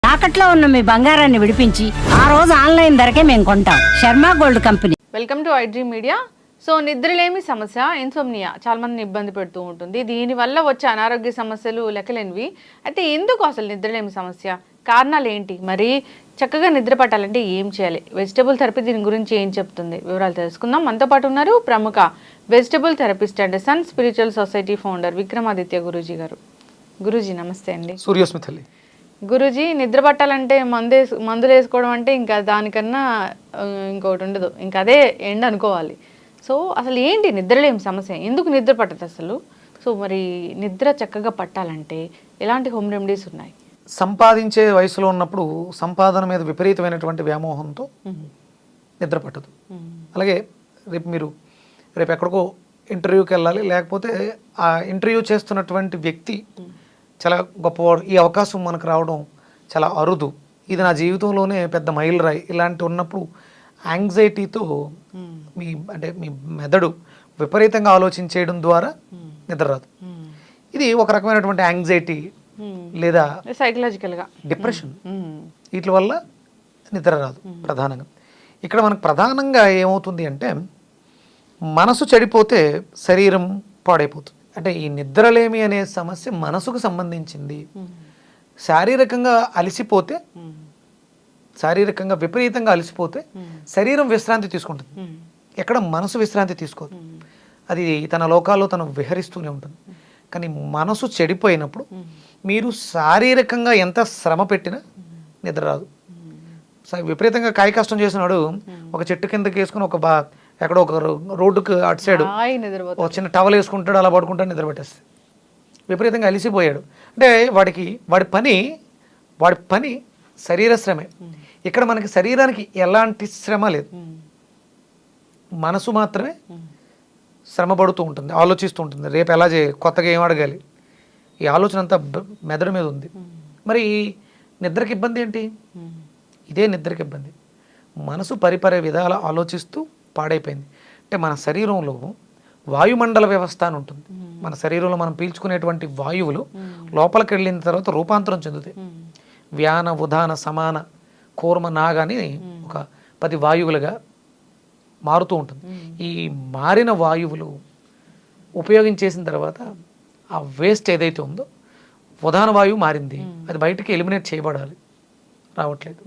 తాకట్లో ఉన్న మీ బంగారాన్ని విడిపించి ఆ రోజు ఆన్లైన్ ధరకే మేము కొంటాం. Sharma gold company. Welcome to iDream media. So నిద్రలేమి సమస్య, ఇన్సోమ్నియా చాలా మందిని ఇబ్బంది పెడుతూ ఉంటుంది. దీనివల్ల వచ్చే అనారోగ్య సమస్యలు లెక్కలేనివి. అయితే ఎందుకు అసలు నిద్రలేమి సమస్య, కారణాలు ఏంటి, మరి చక్కగా నిద్ర పట్టాలంటే ఏం చేయాలి, వెజిటబుల్ థెరపీ దీని గురించి ఏం చెప్తుంది, వివరాలు తెలుసుకుందాం. మనతో పాటు ఉన్నారు ప్రముఖ vegetable therapist and sun spiritual society founder Vikramaditya Guruji గారు. గురూజీ నమస్తే అండి. సూర్యస్మితల్లి. గురూజీ, నిద్ర పట్టాలంటే మందులు వేసుకోవడం అంటే ఇంకా దానికన్నా ఇంకొకటి ఉండదు, ఇంకా అదే ఎండ్ అనుకోవాలి. సో అసలు ఏంటి నిద్రలేమి సమస్య, ఎందుకు నిద్ర పట్టదు అసలు? సో మరి నిద్ర చక్కగా పట్టాలంటే ఎలాంటి హోమ్ రెమెడీస్ ఉన్నాయి? సంపాదించే వయసులో ఉన్నప్పుడు సంపాదన మీద విపరీతమైనటువంటి వ్యామోహంతో నిద్ర పట్టదు. అలాగే రేపు ఎక్కడికో ఇంటర్వ్యూకి వెళ్ళాలి, లేకపోతే ఆ ఇంటర్వ్యూ చేస్తున్నటువంటి వ్యక్తి చాలా గొప్పవాడు, ఈ అవకాశం మనకు రావడం చాలా అరుదు, ఇది నా జీవితంలోనే పెద్ద మైలురాయి, ఇలాంటి ఉన్నప్పుడు యాంగ్జైటీతో మీ మెదడు విపరీతంగా ఆలోచించేయడం ద్వారా నిద్ర రాదు. ఇది ఒక రకమైనటువంటి యాంగ్జైటీ లేదా సైకలాజికల్గా డిప్రెషన్, వీటి వల్ల నిద్ర రాదు ప్రధానంగా. ఇక్కడ మనకు ప్రధానంగా ఏమవుతుంది అంటే మనసు చెడిపోతే శరీరం పాడైపోతుంది. అంటే ఈ నిద్రలేమి అనే సమస్య మనసుకు సంబంధించింది. శారీరకంగా విపరీతంగా అలసిపోతే శరీరం విశ్రాంతి తీసుకుంటుంది, ఎక్కడ మనసు విశ్రాంతి తీసుకోదు. అది తన లోకాల్లో తను విహరిస్తూనే ఉంటుంది. కానీ మనసు చెడిపోయినప్పుడు మీరు శారీరకంగా ఎంత శ్రమ పెట్టినా నిద్ర రాదు. విపరీతంగా కాయ కష్టం చేసినాడు ఒక చెట్టు కిందకి వేసుకుని ఎక్కడో ఒక రోడ్డుకు అటు సైడ్ ఒక చిన్న టవల్ వేసుకుంటాడు, అలా పడుకుంటాడు, నిద్ర పెట్టేస్తాడు. విపరీతంగా అలిసిపోయాడు అంటే వాడి పని శరీర శ్రమే. ఇక్కడ మనకి శరీరానికి ఎలాంటి శ్రమ లేదు, మనసు మాత్రమే శ్రమ పడుతూ ఉంటుంది, ఆలోచిస్తూ ఉంటుంది, రేపు ఎలా కొత్తగా ఏం అడగాలి, ఈ ఆలోచన అంతా మెదడు మీద ఉంది. మరి నిద్రకి ఇబ్బంది ఏంటి? ఇదే నిద్రకి ఇబ్బంది. మనసు పరిపరే విధాల ఆలోచిస్తూ పాడైపోయింది. అంటే మన శరీరంలో వాయుమండల వ్యవస్థ అని ఉంటుంది. మన శరీరంలో మనం పీల్చుకునేటువంటి వాయువులు లోపలికి వెళ్ళిన తర్వాత రూపాంతరం చెందుతాయి. వ్యాన, ఉదాన, సమాన, కూర్మ, నాగ అని ఒక 10 వాయువులుగా మారుతూ ఉంటుంది. ఈ మారిన వాయువులు ఉపయోగించేసిన తర్వాత ఆ వేస్ట్ ఏదైతే ఉందో ఉదాన వాయువు మారింది, అది బయటికి ఎలిమినేట్ చేయబడాలి, రావట్లేదు.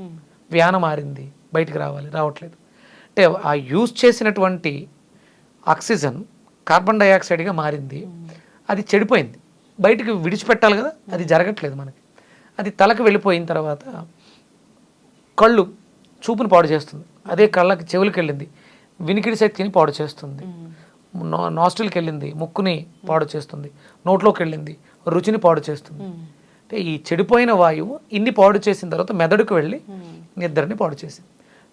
వ్యాన మారింది, బయటికి రావట్లేదు. అంటే ఆ యూజ్ చేసినటువంటి ఆక్సిజన్ కార్బన్ డైఆక్సైడ్గా మారింది, అది చెడిపోయింది, బయటికి విడిచిపెట్టాలి కదా, అది జరగట్లేదు మనకి. అది తలకు వెళ్ళిపోయిన తర్వాత కళ్ళు చూపుని పాడు చేస్తుంది, అదే కళ్ళకి చెవులకి వెళ్ళింది వినికిడి శక్తిని పాడు చేస్తుంది, నాస్ట్రిల్కి వెళ్ళింది ముక్కుని పాడు చేస్తుంది, నోట్లోకి వెళ్ళింది రుచిని పాడు చేస్తుంది. అంటే ఈ చెడిపోయిన వాయువు ఇన్ని పాడు చేసిన తర్వాత మెదడుకు వెళ్ళి నిద్రని పాడు చేసింది.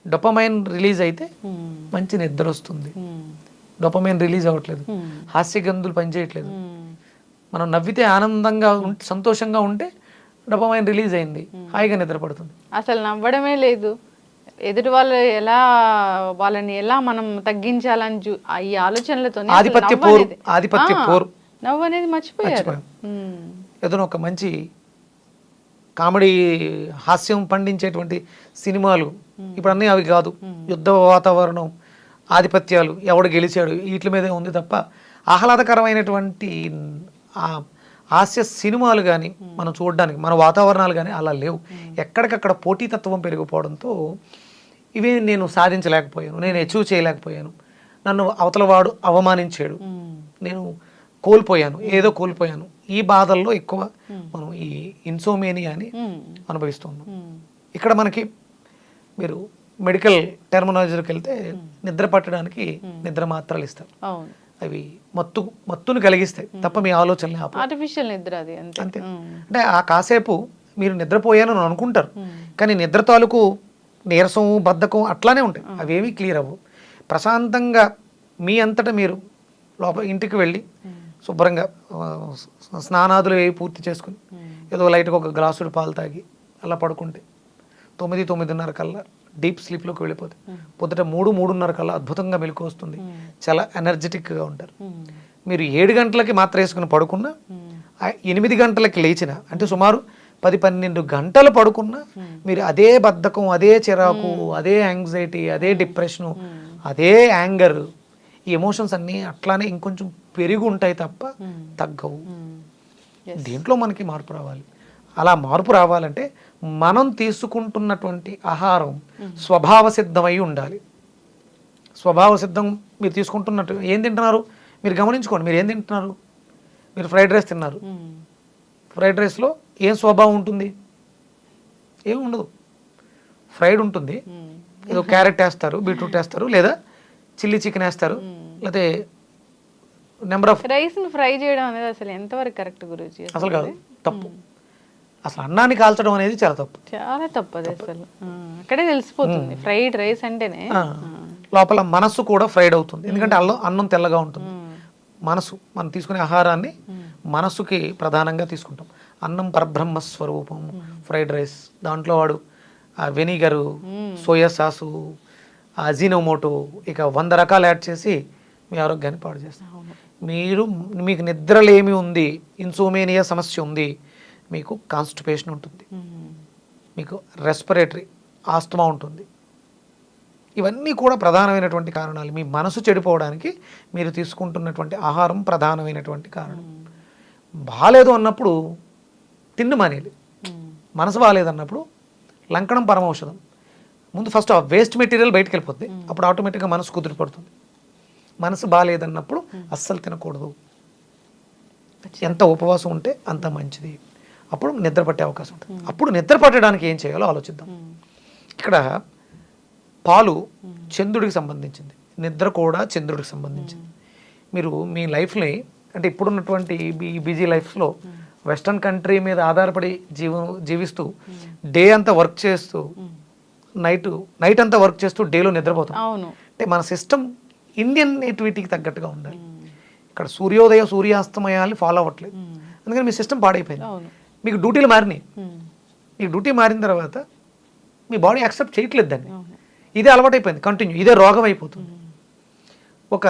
డోపమైన్ రిలీజ్ అయితే మంచి నిద్ర వస్తుంది. డోపమైన్ రిలీజ్ అవ్వట్లేదు, హాస్యగంధులు పనిచేయట్లేదు. మనం నవ్వితే ఆనందంగా సంతోషంగా ఉంటే డోపమైన్ రిలీజ్ అయింది, హాయిగా నిద్ర పడుతుంది. అసలు నవ్వడమే లేదు, ఎదుటి వాళ్ళని ఎలా మనం తగ్గించాలని ఈ ఆలోచనలతో ఆధిపత్య పోరు నవ్వు అనేది మర్చిపోయారు. ఏదైనా ఒక మంచి కామెడీ హాస్యం పండించేటువంటి సినిమాలు ఇప్పుడు అన్నీ అవి కాదు. యుద్ధ వాతావరణం, ఆధిపత్యాలు, ఎవడు గెలిచాడు, వీటి మీదే ఉంది తప్ప ఆహ్లాదకరమైనటువంటి హాస్య సినిమాలు కానీ మనం చూడడానికి, మన వాతావరణాలు కానీ అలా లేవు. ఎక్కడికక్కడ పోటీతత్వం పెరిగిపోవడంతో ఇవి నేను సాధించలేకపోయాను, నేను అచీవ్ చేయలేకపోయాను, నన్ను అవతలవాడు అవమానించాడు, నేను ఏదో కోల్పోయాను, ఈ బాధల్లో ఎక్కువ మనం ఈ ఇన్సోమేనియాని అనుభవిస్తున్నాం. ఇక్కడ మనకి మీరు మెడికల్ టెర్మినాలజీకి వెళ్తే నిద్ర పట్టడానికి నిద్ర మాత్రలు ఇస్తారు. అవి మత్తును కలిగిస్తాయి తప్ప మీ ఆలోచనలు ఆర్టిఫిషియల్ నిద్ర అది అంతే. అంటే ఆ కాసేపు మీరు నిద్రపోయానని అనుకుంటారు, కానీ నిద్ర తాలూకు నీరసం, బద్ధకం అట్లానే ఉంటాయి, అవేమీ క్లియర్ అవ్వవు. ప్రశాంతంగా మీ అంతటా మీరు ఇంటికి వెళ్ళి శుభ్రంగా స్నానాదులు పూర్తి చేసుకుని ఏదో లైట్గా ఒక గ్లాసుడు పాలు తాగి అలా పడుకుంటే 9-9:30 కల్లా డీప్ స్లీప్లోకి వెళ్ళిపోతే పొద్దుట 3-3:30 కల్లా అద్భుతంగా మెలకు వస్తుంది, చాలా ఎనర్జెటిక్గా ఉంటారు. మీరు 7 గంటలకి మాత్ర వేసుకుని పడుకున్నా 8 గంటలకి లేచిన అంటే సుమారు 10-12 గంటలు పడుకున్నా మీరు అదే బద్ధకం, అదే చిరాకు, అదే యాంగ్జైటీ, అదే డిప్రెషను, అదే యాంగర్, ఈ ఎమోషన్స్ అన్నీ అట్లానే ఇంకొంచెం పెరిగి ఉంటాయి తప్ప తగ్గవు. దీంట్లో మనకి మార్పు రావాలి. అలా మార్పు రావాలంటే మనం తీసుకుంటున్నటువంటి ఆహారం స్వభావ సిద్ధమై ఉండాలి. స్వభావ సిద్ధం మీరు తీసుకుంటున్నట్టు ఏం తింటున్నారు మీరు గమనించుకోండి. మీరు ఏం తింటున్నారు? మీరు ఫ్రైడ్ రైస్ తిన్నారు. ఫ్రైడ్ రైస్లో ఏం స్వభావం ఉంటుంది? ఏమి ఉండదు. ఫ్రైడ్ ఉంటుంది, ఏదో క్యారెట్ వేస్తారు, బీట్రూట్ వేస్తారు, లేదా చిల్లీ చికెన్ వేస్తారు, లేకపోతే నెంబర్ ఆఫ్ రైస్ని ఫ్రై చేయడం అనేది అసలు ఎంతవరకు కరెక్ట్ గురించి? అసలు కాదు, తప్పు. అసలు అన్నాన్ని కాల్చడం అనేది చాలా తప్పు, చాలా తప్పు. అది అసలు అక్కడే తెలిసిపోతుంది ఫ్రైడ్ రైస్ అంటేనే. లోపల మనస్సు కూడా ఫ్రైడ్ అవుతుంది. ఎందుకంటే అన్నం తెల్లగా ఉంటుంది. మనసు మనం తీసుకునే ఆహారాన్ని మనస్సుకి ప్రధానంగా తీసుకుంటాం. అన్నం పరబ్రహ్మ స్వరూపం. ఫ్రైడ్ రైస్ దాంట్లో వాడు వెనిగరు, సోయా సాసు, అజినోమోటో, ఇక 100 రకాలు యాడ్ చేసి మీ ఆరోగ్యాన్ని పాడు చేస్తారు. మీకు నిద్రలేమి ఉంది, ఇన్సోమేనియా సమస్య ఉంది, మీకు కాన్స్టిపేషన్ ఉంటుంది, మీకు రెస్పిరేటరీ ఆస్తమా ఉంటుంది. ఇవన్నీ కూడా ప్రధానమైనటువంటి కారణాలు. మీ మనసు చెడిపోవడానికి మీరు తీసుకుంటున్నటువంటి ఆహారం ప్రధానమైనటువంటి కారణం. బాగాలేదు అన్నప్పుడు తిండి మానేయాలి. మనసు బాగాలేదన్నప్పుడు లంకణం పరమౌషధం. ముందు ఫస్ట్ ఆ వేస్ట్ మెటీరియల్ బయటకు వెళ్ళిపోద్ది, అప్పుడు ఆటోమేటిక్గా మనసు కుదిరిపడుతుంది. మనసు బాగాలేదన్నప్పుడు అస్సలు తినకూడదు. ఎంత ఉపవాసం ఉంటే అంత మంచిది. అప్పుడు నిద్ర పట్టే అవకాశం ఉంటుంది. అప్పుడు నిద్ర పట్టడానికి ఏం చేయాలో ఆలోచిద్దాం. ఇక్కడ పాలు చంద్రుడికి సంబంధించింది, నిద్ర కూడా చంద్రుడికి సంబంధించింది. మీరు మీ లైఫ్ని అంటే ఇప్పుడున్నటువంటి ఈ బిజీ లైఫ్లో వెస్టర్న్ కంట్రీ మీద ఆధారపడి జీవిస్తూ డే అంతా వర్క్ చేస్తూ నైట్ అంతా వర్క్ చేస్తూ డేలో నిద్రపోతాం. అంటే మన సిస్టమ్ ఇండియన్ నేటివిటీకి తగ్గట్టుగా ఉండాలి. ఇక్కడ సూర్యోదయ సూర్యాస్తమయాలు ఫాలో అవ్వట్లేదు, అందుకని మీ సిస్టమ్ పాడైపోయింది. మీకు డ్యూటీలు మారినాయి. మీకు డ్యూటీ మారిన తర్వాత మీ బాడీ యాక్సెప్ట్ చేయట్లేదు దాన్ని. ఇదే అలవాటైపోయింది, కంటిన్యూ ఇదే రోగం అయిపోతుంది. ఒక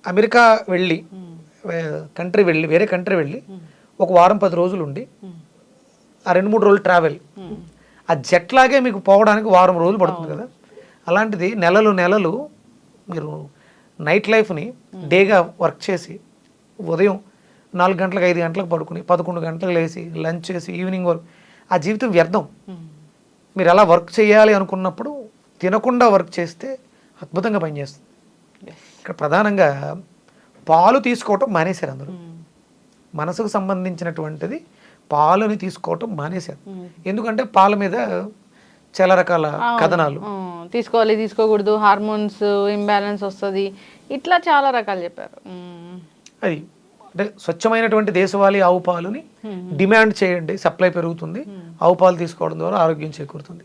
అమెరికా వెళ్ళి వేరే కంట్రీ వెళ్ళి ఒక వారం 10 రోజులు ఉండి ఆ 2-3 రోజులు ట్రావెల్, ఆ జెట్ లాగే మీకు పోవడానికి వారం రోజులు పడుతుంది కదా. అలాంటిది నెలలు మీరు నైట్ లైఫ్ని డేగా వర్క్ చేసి ఉదయం 4 గంటలకు 5 గంటలకు పడుకుని 11 గంటలకు లేచి లంచ్ చేసి ఈవినింగ్ వరకు ఆ జీవితం వ్యర్థం. మీరు అలా వర్క్ చేయాలి అనుకున్నప్పుడు తినకుండా వర్క్ చేస్తే అద్భుతంగా పనిచేస్తుంది. ఇక్కడ ప్రధానంగా పాలు తీసుకోవటం మానేశారు అందరూ. మనసుకు సంబంధించినటువంటిది పాలుని తీసుకోవటం మానేశారు. ఎందుకంటే పాల మీద చాలా రకాల కథనాలు, తీసుకోవాలి తీసుకోకూడదు, హార్మోన్స్ ఇంబ్యాలెన్స్ వస్తుంది, ఇట్లా చాలా రకాలు చెప్పారు. అది అంటే స్వచ్ఛమైనటువంటి దేశవాళీ ఆవు పాలుని డిమాండ్ చేయండి, సప్లై పెరుగుతుంది. ఆవు పాలు తీసుకోవడం ద్వారా ఆరోగ్యం చేకూరుతుంది.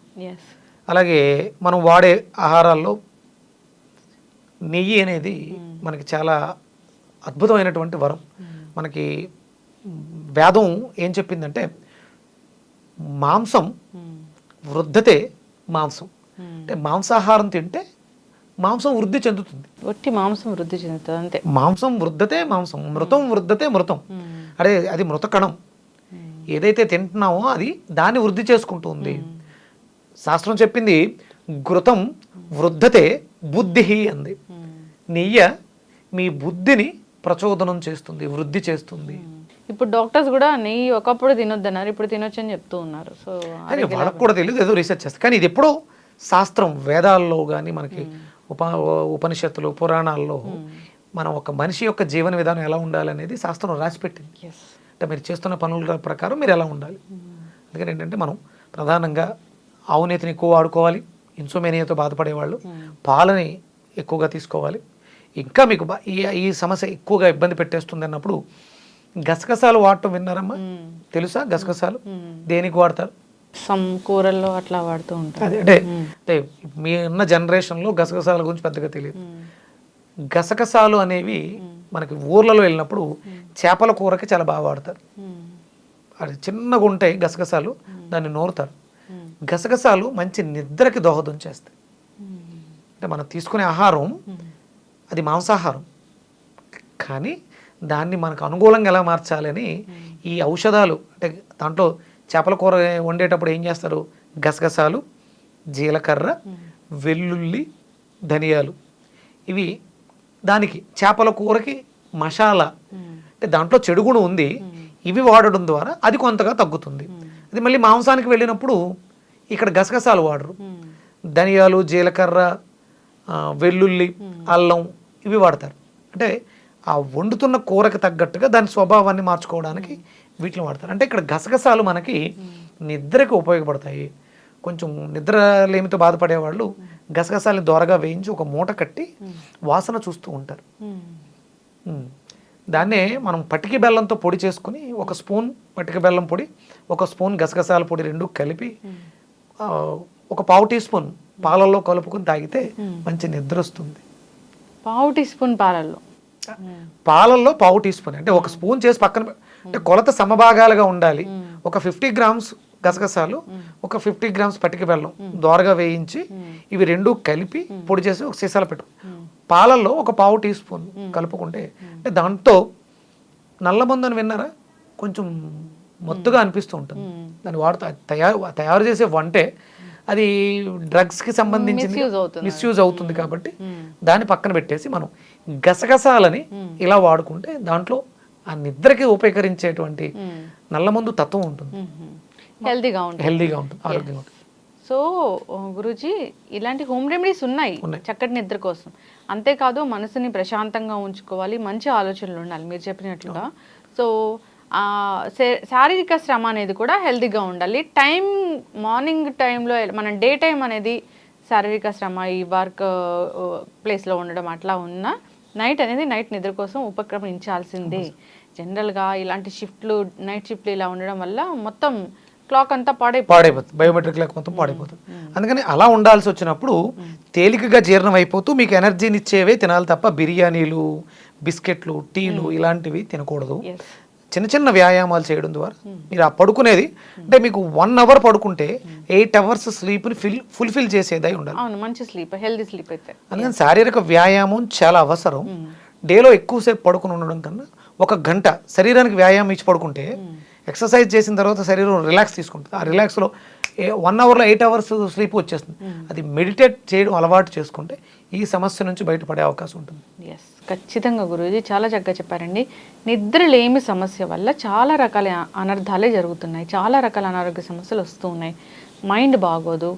అలాగే మనం వాడే ఆహారాల్లో నెయ్యి అనేది మనకి చాలా అద్భుతమైనటువంటి వరం. మనకి వేదం ఏం చెప్పిందంటే మాంసం వృద్ధతే మాంసం, అంటే మాంసాహారం తింటే మాంసం వృద్ధి చెందుతుంది. ఒట్టి మాంసం వృద్ధి చెందుతుంది అంతే. మాంసం వృద్ధతే మాంసం, మృతం వృద్ధతే మృతం. అదే అది మృత కణం. ఏదైతే తింటున్నామో అది దాన్ని వృద్ధి చేసుకుంటుంది. శాస్త్రం చెప్పింది ఘృతం వృద్ధతే బుద్ధి అంది. నెయ్య మీ బుద్ధిని ప్రచోదనం చేస్తుంది, వృద్ధి చేస్తుంది. ఇప్పుడు డాక్టర్స్ కూడా నెయ్యి ఒకప్పుడు తినొద్దన్నారు, ఇప్పుడు తినొచ్చు అని చెప్తూ ఉన్నారు. సో వాళ్ళకు కూడా తెలియదు, ఏదో రీసెర్చ్ చేస్తారు. కానీ ఇది ఎప్పుడో శాస్త్రం వేదాల్లో కానీ మనకి ఉపనిషత్తులు పురాణాల్లో మనం ఒక మనిషి యొక్క జీవన విధానం ఎలా ఉండాలనేది శాస్త్రం రాసిపెట్టింది. అంటే మీరు చేస్తున్న పనుల ప్రకారం మీరు ఎలా ఉండాలి. అందుకని ఏంటంటే మనం ప్రధానంగా ఆవునేతిని ఎక్కువ వాడుకోవాలి. ఇన్సోమేనియాతో బాధపడేవాళ్ళు పాలని ఎక్కువగా తీసుకోవాలి. ఇంకా మీకు ఈ సమస్య ఎక్కువగా ఇబ్బంది పెట్టేస్తుంది అన్నప్పుడు గసగసాలు వాడటం విన్నారమ్మా? తెలుసా గసగసాలు దేనికి వాడతారు? సమ్ కూరల్లో అట్లా వాడుతూ ఉంటారు. అంటే మీ ఉన్న జనరేషన్లో గసగసాల గురించి పెద్దగా తెలియదు. గసగసాలు అనేవి మనకి ఊర్లలో వెళ్ళినప్పుడు చేపల కూరకి చాలా బాగా వాడతారు. అది చిన్నగా ఉంటాయి గసగసాలు, దాన్ని నూరుతారు. గసగసాలు మంచి నిద్రకి దోహదం చేస్తాయి. అంటే మనం తీసుకునే ఆహారం అది మాంసాహారం, కానీ దాన్ని మనకు అనుకూలంగా ఎలా మార్చాలని ఈ ఔషధాలు అంటే దాంట్లో చేపల కూర వండేటప్పుడు ఏం చేస్తారు, గసగసాలు, జీలకర్ర, వెల్లుల్లి, ధనియాలు, ఇవి దానికి చేపల కూరకి మసాలా, అంటే దాంట్లో చెడుగుణ ఉంది, ఇవి వాడడం ద్వారా అది కొంతగా తగ్గుతుంది. అది మళ్ళీ మాంసానికి వెళ్ళినప్పుడు ఇక్కడ గసగసాలు వాడరు, ధనియాలు, జీలకర్ర, వెల్లుల్లి, అల్లం ఇవి వాడతారు. అంటే ఆ వండుతున్న కూరకి తగ్గట్టుగా దాని స్వభావాన్ని మార్చుకోవడానికి వీటిని వాడతారు. అంటే ఇక్కడ గసగసాలు మనకి నిద్రకి ఉపయోగపడతాయి. కొంచెం నిద్ర లేమితో బాధపడే వాళ్ళు గసగసాలని దోరగా వేయించి ఒక మూట కట్టి వాసన చూస్తూ ఉంటారు. దాన్నే మనం పటికి బెల్లంతో పొడి చేసుకుని ఒక స్పూన్ పటిక బెల్లం పొడి, ఒక స్పూన్ గసగసాల పొడి రెండు కలిపి ఒక పావు టీ స్పూన్ పాలల్లో కలుపుకొని తాగితే మంచి నిద్ర వస్తుంది. పావు టీ స్పూన్ పాలల్లో పావు టీ స్పూన్, అంటే ఒక స్పూన్ చేసి పక్కన, అంటే కొలత సమభాగాలుగా ఉండాలి. ఒక 50 గ్రామ్స్ గసగసాలు, ఒక 50 గ్రామ్స్ పటిక బెల్లం దోరగా వేయించి ఇవి రెండు కలిపి పొడి చేసి ఒక సీసాలో పెట్టు, పాలల్లో ఒక పావు టీ స్పూన్ కలుపుకుంటే, అంటే దాంతో నల్లమందు అని విన్నారా, కొంచెం మొత్తుగా అనిపిస్తూ ఉంటుంది. దాన్ని వాడుతూ తయారు చేసే వంటే అది డ్రగ్స్కి సంబంధించి మిస్యూజ్ అవుతుంది కాబట్టి దాన్ని పక్కన పెట్టేసి మనం గసగసాలని ఇలా వాడుకుంటే దాంట్లో ఆ నిద్రకి ఉపయోగించేటువంటి నల్లమందు తత్వం ఉంటుంది, హెల్దీగా ఉంటుంది, ఆరోగ్యంగా ఉంటుంది. సో గురూజీ, ఇలాంటి హోమ్ రెమెడీస్ ఉన్నాయి చక్కటి నిద్ర కోసం. అంతేకాదు మనసుని ప్రశాంతంగా ఉంచుకోవాలి, మంచి ఆలోచనలు ఉండాలి మీరు చెప్పినట్లుగా. సో శారీరక శ్రమ అనేది కూడా హెల్తీగా ఉండాలి. మార్నింగ్ టైంలో మనం డే టైం అనేది శారీరక శ్రమ ఈ వర్క్ ప్లేస్లో ఉండడం అట్లా ఉన్న నైట్ నిద్ర కోసం ఉపక్రమించాల్సిందే. జనరల్గా ఇలాంటి నైట్ షిఫ్ట్లు ఇలా ఉండడం వల్ల మొత్తం క్లాక్ అంతా పాడైపోతుంది, బయోమెట్రిక్ క్లాక్ మొత్తం పాడైపోతుంది. అందుకని అలా ఉండాల్సి వచ్చినప్పుడు తేలికగా జీర్ణం అయిపోతూ మీకు ఎనర్జీని ఇచ్చేవే తినాలి తప్ప బిర్యానీలు, బిస్కెట్లు, టీలు ఇలాంటివి తినకూడదు. చిన్న చిన్న వ్యాయామాలు చేయడం ద్వారా మీరు ఆ పడుకునేది, అంటే మీకు 1 అవర్ పడుకుంటే 8 అవర్స్ స్లీప్ని ఫుల్ఫిల్ చేసేదై ఉండాలి. మంచి స్లీప్, హెల్దీ స్లీప్ అయితే. అందుకని శారీరక వ్యాయామం చాలా అవసరం. డేలో ఎక్కువసేపు పడుకుని ఉండడం కన్నా 1 గంట శరీరానికి వ్యాయామం ఇచ్చి పడుకుంటే, ఎక్సర్సైజ్ చేసిన తర్వాత శరీరం రిలాక్స్ తీసుకుంటుంది. ఆ రిలాక్స్లో 1 అవర్లో 8 అవర్స్ స్లీప్ వచ్చేస్తుంది. అది మెడిటేట్ చేయడం అలవాటు చేసుకుంటే ఈ సమస్య నుంచి బయటపడే అవకాశం ఉంటుంది. ఎస్, ఖచ్చితంగా గురూజీ చాలా చక్కగా చెప్పారండి. నిద్రలేమి సమస్య వల్ల చాలా రకాల అనర్థాలే జరుగుతున్నాయి, చాలా రకాల అనారోగ్య సమస్యలు వస్తూ ఉన్నాయి. మైండ్ బాగోదు,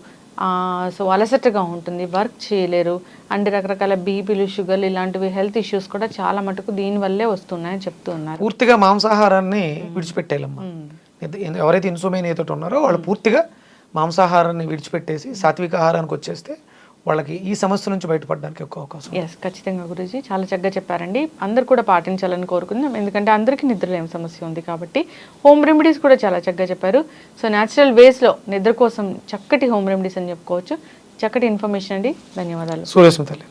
సో అలసటగా ఉంటుంది, వర్క్ చేయలేరు, అండ్ రకరకాల బీపీలు, షుగర్లు ఇలాంటివి హెల్త్ ఇష్యూస్ కూడా చాలా మటుకు దీనివల్లే వస్తున్నాయని చెప్తూ ఉన్నారు. పూర్తిగా మాంసాహారాన్ని విడిచిపెట్టేయాలమ్మా. ఎవరైతే ఇన్సోమేనియాతో ఉన్నారో వాళ్ళు పూర్తిగా మాంసాహారాన్ని విడిచిపెట్టేసి సాత్విక ఆహారానికి వచ్చేస్తే వాళ్ళకి ఈ సమస్య నుంచి బయటపడడానికి ఎక్కువ అవకాశం. ఎస్, ఖచ్చితంగా గురూజీ చాలా చక్కగా చెప్పారండి. అందరు కూడా పాటించాలని కోరుకుందాం, ఎందుకంటే అందరికీ నిద్రలేని సమస్య ఉంది కాబట్టి. హోమ్ రెమెడీస్ కూడా చాలా చక్కగా చెప్పారు. సో న్యాచురల్ వేస్లో నిద్ర కోసం చక్కటి హోమ్ రెమెడీస్ అని చెప్పుకోవచ్చు. చక్కటి ఇన్ఫర్మేషన్ అండి, ధన్యవాదాలు. సూర్యస్మితల్లి.